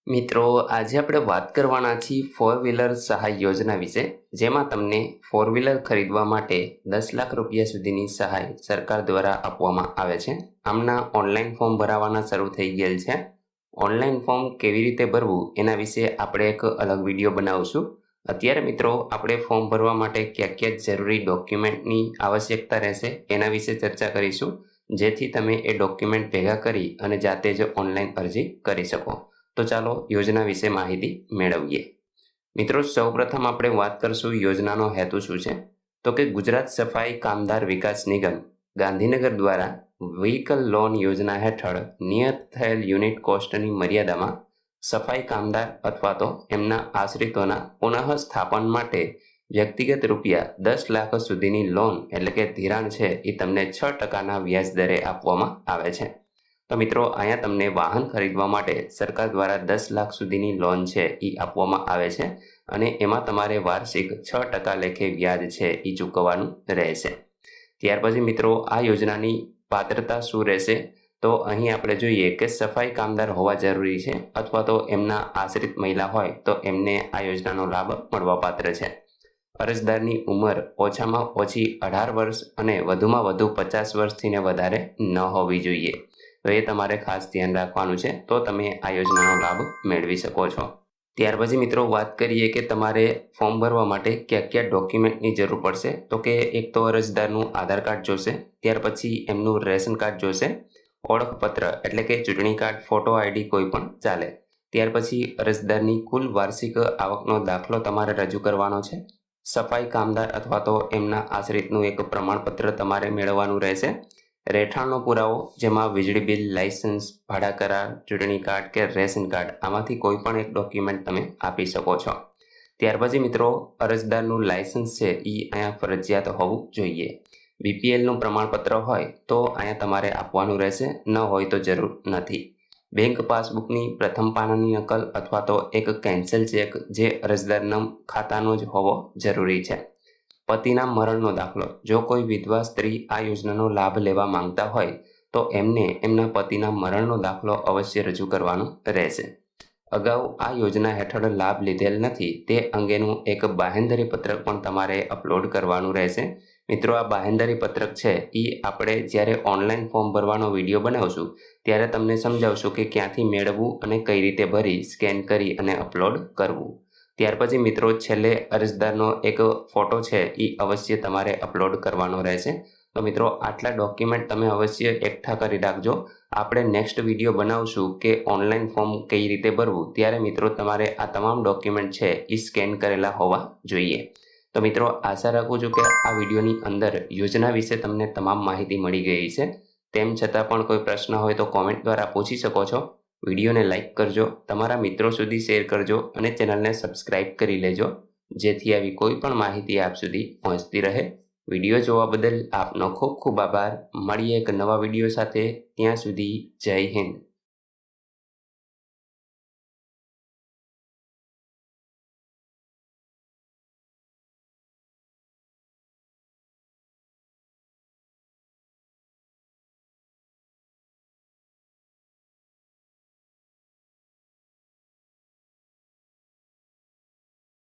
મિત્રો, આજે આપણે વાત કરવાના છીએ ફોર વ્હીલર સહાય યોજના વિશે, જેમાં તમને ફોર વ્હીલર ખરીદવા માટે 10 લાખ રૂપિયા સુધીની સહાય સરકાર દ્વારા આપવામાં આવે છે. આમના ઓનલાઈન ફોર્મ ભરાવાના શરૂ થઈ ગયેલ છે. ઓનલાઈન ફોર્મ કેવી રીતે ભરવું એના વિશે આપણે એક અલગ વિડીયો બનાવશું. અત્યારે મિત્રો આપણે ફોર્મ ભરવા માટે ક્યાં જરૂરી ડોક્યુમેન્ટની આવશ્યકતા રહેશે એના વિશે ચર્ચા કરીશું, જેથી તમે એ ડોક્યુમેન્ટ ભેગા કરી અને જાતે જ ઓનલાઈન અરજી કરી શકો. તો ચાલો યોજના વિશે માહિતી મેળવીએ. મિત્રો, સૌપ્રથમ આપણે વાત કરશું યોજનાનો હેતુ શું છે. તો કે ગુજરાત સફાઈ કામદાર વિકાસ નિગમ ગાંધીનગર દ્વારા વ્હીકલ લોન યોજના હેઠળ નિયત થયેલ યુનિટ કોસ્ટની મર્યાદામાં સફાઈ કામદાર અથવા તો એમના આશ્રિતોના પુનઃસ્થાપન માટે વ્યક્તિગત રૂપિયા 10 લાખ સુધીની લોન એટલે કે ધિરાણ છે એ તમને 6% વ્યાજ દરે આપવામાં આવે છે. તો મિત્રો, અહીંયા તમને વાહન ખરીદવા માટે સરકાર દ્વારા 10 લાખ સુધીની લોન છે એ આપવામાં આવે છે અને એમાં તમારે વાર્ષિક 6% લેખે વ્યાજ છે એ ચૂકવવાનું રહેશે. ત્યાર પછી મિત્રો, આ યોજનાની પાત્રતા શું રહેશે? તો અહીં આપણે જોઈએ કે સફાઈ કામદાર હોવા જરૂરી છે અથવા તો એમના આશ્રિત મહિલા હોય તો એમને આ યોજનાનો લાભ મળવાપાત્ર છે. અરજદારની ઉંમર ઓછામાં ઓછી 18 વર્ષ અને વધુમાં વધુ 50 વર્ષથી વધારે ન હોવી જોઈએ. તો એ તમારે ખાસ ધ્યાન રાખવાનું છે, તો તમે આ યોજનાનો લાભ મેળવી શકો છો. ત્યાર પછી મિત્રો, વાત કરીએ કે તમારે ફોર્મ ભરવા માટે કયા ડોક્યુમેન્ટની જરૂર પડશે. તો કે એક તો અરજદારનું આધાર કાર્ડ જોશે, ત્યાર પછી એમનું રેશન કાર્ડ જોશે, ઓળખપત્ર એટલે કે ચૂંટણી કાર્ડ, ફોટો આઈડી કોઈ પણ ચાલે. ત્યાર પછી અરજદારની કુલ વાર્ષિક આવકનો દાખલો તમારે રજૂ કરવાનો છે. સફાઈ કામદાર અથવા તો એમના આશ્રિતનું એક પ્રમાણપત્ર તમારે મેળવવાનું રહેશે. રહેઠાણનો પુરાવો, જેમાં વીજળી બિલ, લાયસન્સ, ભાડા કરાર, ચૂંટણી કાર્ડ કે રેશન કાર્ડ, આમાંથી કોઈ પણ એક ડોક્યુમેન્ટ તમે આપી શકો છો. ત્યાર પછી મિત્રો, અરજદારનું લાયસન્સ છે એ અહીંયા ફરજિયાત હોવું જોઈએ. બીપીએલનું પ્રમાણપત્ર હોય તો અહીંયા તમારે આપવાનું રહેશે, ન હોય તો જરૂર નથી. બેંક પાસબુકની પ્રથમ પાનાની નકલ અથવા તો એક કેન્સલ ચેક જે અરજદારના ખાતાનો જ હોવો જરૂરી છે. પતિના મરણનો દાખલો, જો કોઈ વિધવા સ્ત્રી આ યોજનાનો લાભ લેવા માંગતા હોય તો એમને એમના પતિના મરણનો દાખલો અવશ્ય રજૂ કરવાનો રહેશે. અગાઉ આ યોજના હેઠળ લાભ લીધેલ નથી તે અંગેનું એક બાહેંધરી પત્રક પણ તમારે અપલોડ કરવાનું રહેશે. મિત્રો, આ બાહેંધરી પત્રક છે એ આપણે જ્યારે ઓનલાઈન ફોર્મ ભરવાનો વિડીયો બનાવશું ત્યારે તમને સમજાવશું કે ક્યાંથી મેળવવું અને કઈ રીતે ભરી સ્કેન કરી અને અપલોડ કરવું. ત્યાર પછી મિત્રો, છેલ્લે અરજદારનો એક ફોટો છે એ અવશ્ય તમારે અપલોડ કરવાનો રહેશે. તો મિત્રો, આટલા ડોક્યુમેન્ટ તમે અવશ્ય એકઠા કરી રાખજો. આપણે નેક્સ્ટ વિડીયો બનાવશું કે ઓનલાઈન ફોર્મ કઈ રીતે ભરવું, ત્યારે મિત્રો તમારે આ તમામ ડોક્યુમેન્ટ છે એ સ્કેન કરેલા હોવા જોઈએ. તો મિત્રો, આશા રાખું છું કે આ વિડીયોની અંદર યોજના વિશે તમને તમામ માહિતી મળી ગઈ છે. તેમ છતાં પણ કોઈ પ્રશ્ન હોય તો કોમેન્ટ દ્વારા પૂછી શકો છો. વિડીયોને લાઇક કરજો, તમારા મિત્રો સુધી શેર કરજો અને ચેનલને સબસ્ક્રાઇબ કરી લેજો, જેથી આવી કોઈ પણ માહિતી આપ સુધી પહોંચતી રહે. વિડીયો જોવા બદલ આપનો ખૂબ ખૂબ આભાર. મળીએ એક નવા વિડીયો સાથે. ત્યાં સુધી જય હિન્દ.